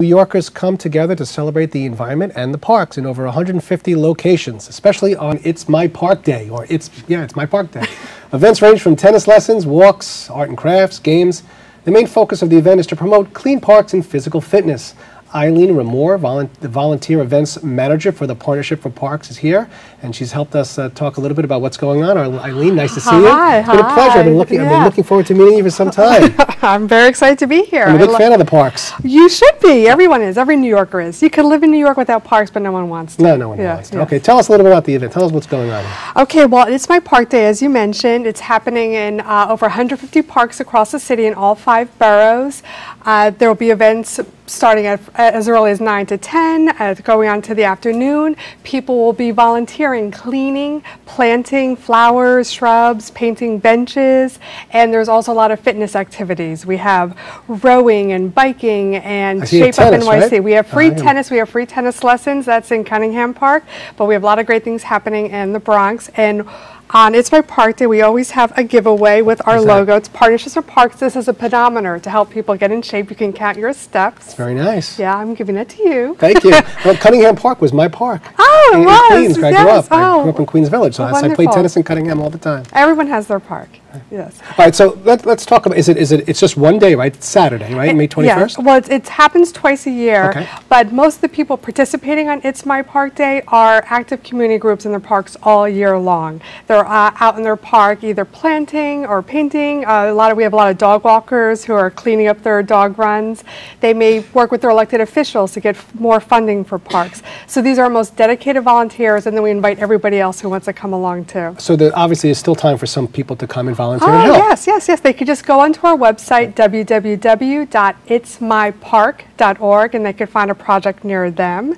New Yorkers come together to celebrate the environment and the parks in over 150 locations, especially on It's My Park Day, or It's My Park Day. Events range from tennis lessons, walks, art and crafts, games. The main focus of the event is to promote clean parks and physical fitness. Eileen Remos, the volunteer events manager for the Partnership for Parks, is here, and she's helped us talk a little bit about what's going on. Eileen, nice to see you. It's been a pleasure. I've been looking forward to meeting you for some time. I'm very excited to be here. I'm a big fan of the parks. You should be. Everyone is. Every New Yorker is. You could live in New York without parks, but no one wants to. No one wants to. Okay, tell us a little bit about the event. Tell us what's going on here. Okay, well, It's My Park Day, as you mentioned. It's happening in over 150 parks across the city in all 5 boroughs. There will be events starting at as early as 9 to 10, going on to the afternoon. People will be volunteering, cleaning, planting flowers, shrubs, painting benches, and there's also a lot of fitness activities. We have rowing and biking and Shape Up NYC. Right? We have free tennis. We have free tennis lessons. That's in Cunningham Park, but we have a lot of great things happening in the Bronx. And on It's My Park Day, we always have a giveaway with our logo. It's Partnerships for Parks. This is a pedometer to help people get in shape. You can count your steps. That's very nice. Yeah, I'm giving it to you. Thank you. Well, Cunningham Park was my park. Oh, it was. Queens, where I grew up. I grew up in Queens Village, so I played tennis in Cunningham all the time. Everyone has their park. Yes. All right, so let's talk about, it's just one day, right? It's Saturday, right? May 21st? Yeah, well, it happens twice a year, but most of the people participating on It's My Park Day are active community groups in their parks all year long. They're out in their park either planting or painting. We have a lot of dog walkers who are cleaning up their dog runs. They may work with their elected officials to get more funding for parks. So these are our most dedicated volunteers, and then we invite everybody else who wants to come along too. So there obviously is still time for some people to come and volunteer and help. Yes. They could just go onto our website, www.itsmypark.org, and they could find a project near them.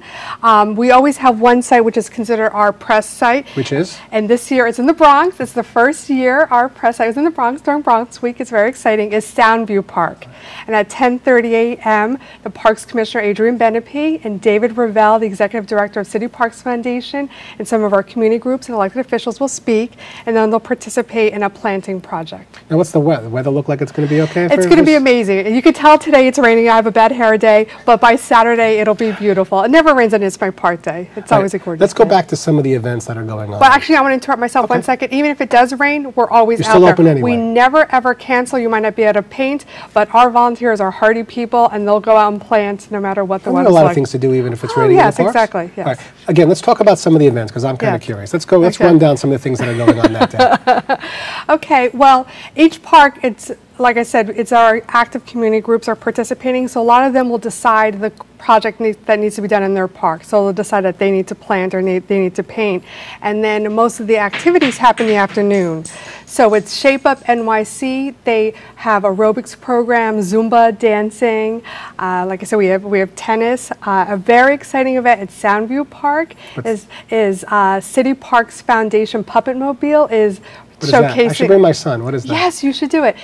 We always have one site which is considered our press site. Which is? And this year it's in the Bronx. It's the first year our press site was in the Bronx during Bronx Week. It's very exciting. Is Soundview Park. And at 10:30 a.m., the Parks Commissioner Adrian Benepe and David Ravel, the Executive Director of City Parks Foundation, and some of our community groups and elected officials will speak, and then they'll participate in a planting project. Now, what's the weather? The weather look like it's going to be okay? It's going to be amazing. You can tell today it's raining. I have a bad hair day, but by Saturday it'll be beautiful. It never rains on It's My Park Day. It's always a gorgeous day. Let's go back to some of the events that are going on. But actually, I want to interrupt myself 1 second. Even if it does rain, we're always out there. You're still open anyway. We never ever cancel. You might not be able to paint, but our volunteers are hardy people, and they'll go out and plant no matter what the weather's like. There are a lot of things to do, even if it's raining in the parks. Yes, exactly. Yes. All right. Again, let's talk about some of the events, because I'm kind of curious. Let's go. Let's run down some of the things that are going on that day. Okay. Well, each park, it's like I said, it's our active community groups are participating. So a lot of them will decide the project that needs to be done in their park. So they'll decide that they need to plant or they need to paint. And then most of the activities happen in the afternoon. So it's Shape Up NYC. They have aerobics program, Zumba, dancing. Like I said, we have tennis. A very exciting event at Soundview Park is City Parks Foundation Puppet Mobile is showcasing. I should bring my son. What is that? Yes, you should do it.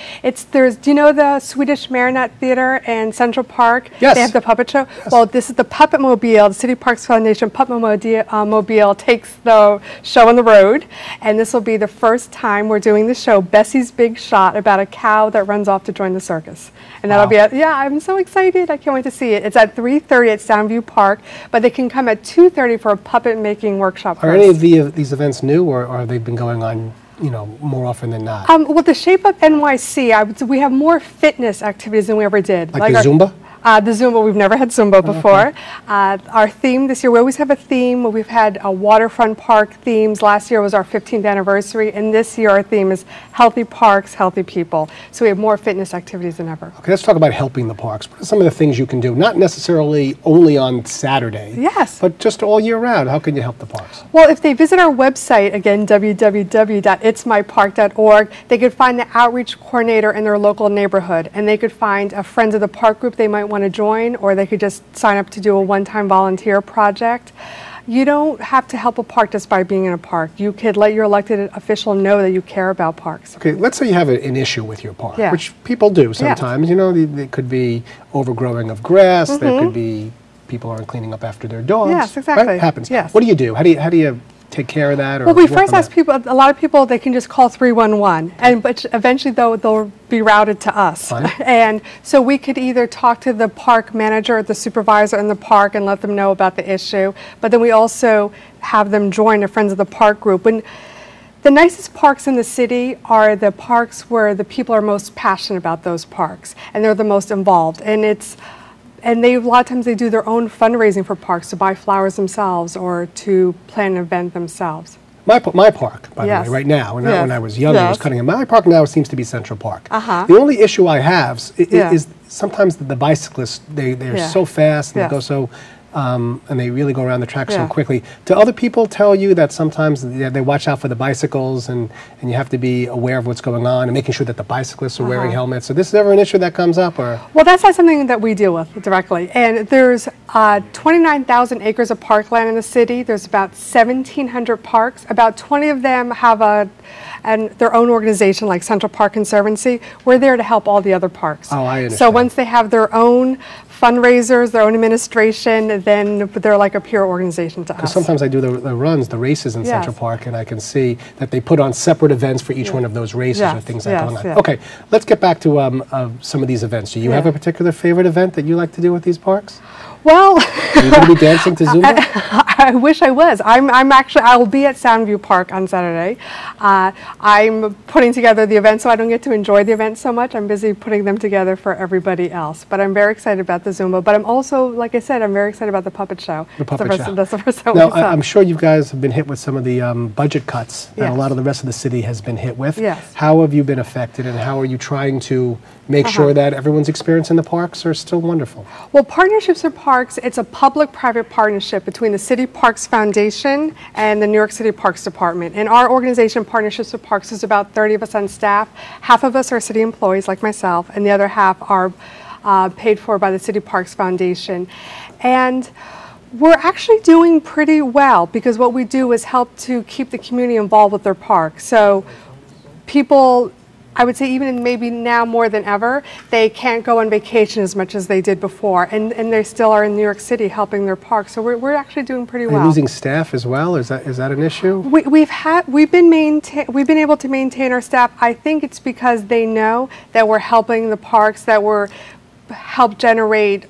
Do you know the Swedish Marionette Theater in Central Park? Yes. They have the puppet show. Yes. Well, this is the Puppet Mobile. The City Parks Foundation Puppet Mobile takes the show on the road, and this will be the first time we're doing the show, Bessie's Big Shot, about a cow that runs off to join the circus. And that'll be I'm so excited. I can't wait to see it. It's at 3:30 at Soundview Park, but they can come at 2:30 for a puppet making workshop. Are any of these events new, or have they been going on more often than not? Well, the Shape Up NYC, we have more fitness activities than we ever did. Like the Zumba? The Zumba, we've never had Zumba before. Our theme this year, we always have a theme. We've had waterfront park themes. Last year was our 15th anniversary, and this year our theme is healthy parks, healthy people. So we have more fitness activities than ever. Okay, let's talk about helping the parks. What are some of the things you can do, not necessarily only on Saturday, but just all year round? How can you help the parks? Well, if they visit our website, again, www.itsmypark.org, they could find the outreach coordinator in their local neighborhood, and they could find a Friends of the Park group they might want to join, or they could just sign up to do a one-time volunteer project. You don't have to help a park just by being in a park. You could let your elected official know that you care about parks. Okay, let's say you have an issue with your park, which people do sometimes. It could be overgrowing of grass. There could be people aren't cleaning up after their dogs. Yes, exactly. Right? Happens. Yes. What do you do? How do you take care of that? Or well, we work first on ask that? people, a lot of people, they can just call 311, but eventually they'll be routed to us. Fine. And so we could either talk to the park manager, the supervisor in the park, and let them know about the issue, but then we also have them join a Friends of the Park group. And the nicest parks in the city are the parks where the people are most passionate about those parks, and they're the most involved. And they, a lot of times they do their own fundraising for parks to buy flowers themselves or to plan an event themselves. My park, by Yes. the way, right now, and not Yes. when I was younger, I was Yes. cutting it. My park now seems to be Central Park. Uh-huh. The only issue I have Yeah. is sometimes the bicyclists, they're Yeah. so fast and Yes. they go so, and they really go around the track so Yeah. quickly. Do other people tell you that sometimes they watch out for the bicycles and you have to be aware of what's going on and making sure that the bicyclists are wearing helmets? So this is ever an issue that comes up? Or Well, that's not something that we deal with directly. And there's 29,000 acres of parkland in the city. There's about 1,700 parks. About 20 of them have their own organization, like Central Park Conservancy. We're there to help all the other parks. Oh, I So understand. once they have their own fundraisers, their own administration, then they're like a peer organization to us. sometimes I do the runs, the races in Yes. Central Park, and I can see that they put on separate events for each one of those races or Yes, things like yes, going on. yes. Okay, let's get back to some of these events. Do you have Yeah. a particular favorite event that you like to do with these parks? Well, Are you going to be dancing to Zumba? I wish I was. I'll be at Soundview Park on Saturday. I'm putting together the event, so I don't get to enjoy the event so much. I'm busy putting them together for everybody else. But I'm very excited about the Zumba. But I'm also, like I said, I'm very excited about the puppet show. The puppet show. That's the first time Now, we saw. I'm sure you guys have been hit with some of the budget cuts that a Yes. lot of the rest of the city has been hit with. Yes. How have you been affected, and how are you trying to make sure that everyone's experience in the parks are still wonderful? Well, Partnerships for Parks, it's a public-private partnership between the City Parks Foundation and the New York City Parks Department. And our organization, Partnerships for Parks, is about 30 of us on staff. Half of us are city employees like myself, and the other half are paid for by the City Parks Foundation. And we're actually doing pretty well because what we do is help to keep the community involved with their park. So people, I would say even maybe now more than ever, they can't go on vacation as much as they did before, and they still are in New York City helping their parks. So we're actually doing pretty Are well. you losing staff as well? Is that an issue? We've been able to maintain our staff. I think it's because they know that we're helping the parks, that we're help generate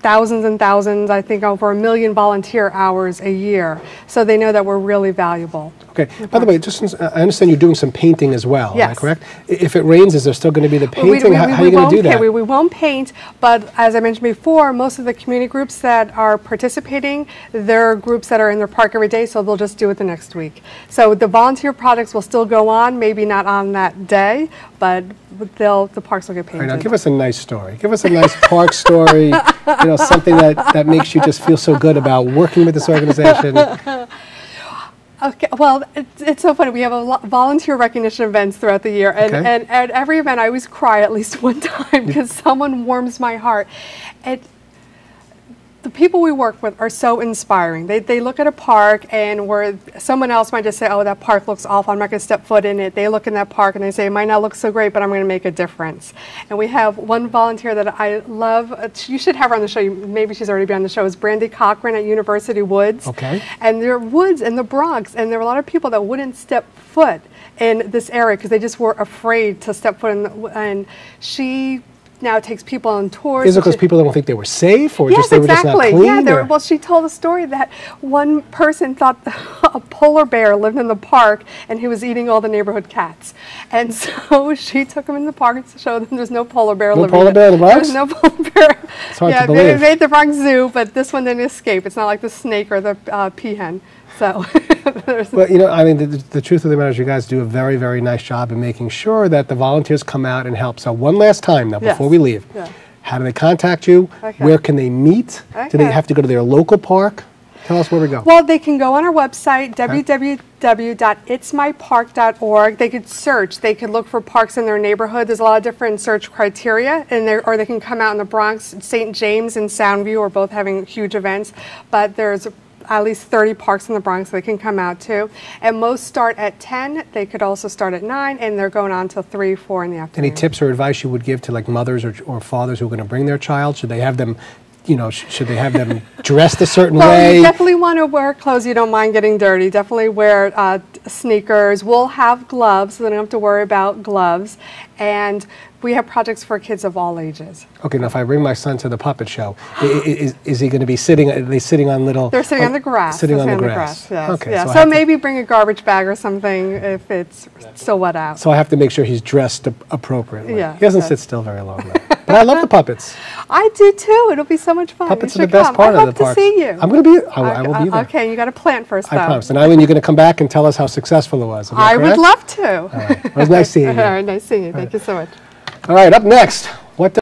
thousands and thousands, I think over 1 million volunteer hours a year. So they know that we're really valuable. Okay. By the way, just since, I understand you're doing some painting as well. Am I Yes. correct? If it rains, is there still going to be the painting? How are you going to do that? We won't paint, but as I mentioned before, most of the community groups that are participating, they're groups that are in their park every day, so they'll just do it the next week. So the volunteer projects will still go on, maybe not on that day, but the parks will get All painted. right, now give us a nice story. Give us a nice park story, something that makes you just feel so good about working with this organization. Okay, well, it's so funny. We have volunteer recognition events throughout the year, and, Okay. and at every event I always cry at least one time because someone warms my heart. The people we work with are so inspiring. They look at a park and where someone else might just say, oh, that park looks awful, I'm not going to step foot in it. They look in that park and they say, it might not look so great, but I'm going to make a difference. And we have one volunteer that I love. You should have her on the show. Maybe she's already been on the show. Is Brandy Cochran at University Woods. Okay. And there are woods in the Bronx, and there were a lot of people that wouldn't step foot in this area because they just were afraid to step foot in. And she now takes people on tours. Is it because people don't think they were safe, or Yes, just they were just not exactly. clean? Yeah, or- well, she told a story that one person thought a polar bear lived in the park and he was eating all the neighborhood cats. And so she took him in the park to show them there's no polar bear No living polar bear in the Bronx? There's no polar bear. It's hard yeah, to believe. they made the Bronx Zoo, but this one didn't escape. It's not like the snake or the peahen. So Well, I mean, the truth of the matter is you guys do a very, very nice job in making sure that the volunteers come out and help. So one last time now, before Yes. we leave, Yeah. how do they contact you? Okay. Where can they meet? Do they Okay. have to go to their local park? Tell us where we go. Well, they can go on our website, www.itsmypark.org. They could search. They could look for parks in their neighborhood. There's a lot of different search criteria, or they can come out in the Bronx. St. James and Soundview are both having huge events, but there's at least 30 parks in the Bronx they can come out to. And most start at 10. They could also start at 9, and they're going on till 3, 4 in the afternoon. Any tips or advice you would give to like mothers or fathers who are going to bring their child? Should they have them, you know, should they have them dressed a certain Well, way? you definitely want to wear clothes you don't mind getting dirty. Definitely wear sneakers. We'll have gloves, so they don't have to worry about gloves. And we have projects for kids of all ages. Okay, now if I bring my son to the puppet show, is he going to be sitting, are they sitting on little... They're sitting on the grass. Sitting on the grass. Yes. Okay. Yeah. So, So maybe bring a garbage bag or something if it's still wet out. so I have to make sure he's dressed appropriately. Yeah, He doesn't yes. sit still very long, though. But I love the puppets. I do too. It'll be so much fun. Puppets You are the should best come. part I of the hope park. to see you. I'm going to be, I will be there. Okay, you got to plant first, though. I promise. And Eileen, you're going to come back and tell us how successful it was. Am I I would correct? love to. All right. Well, it was nice seeing you. All right, nice seeing you. Thank you so much. All right, up next, what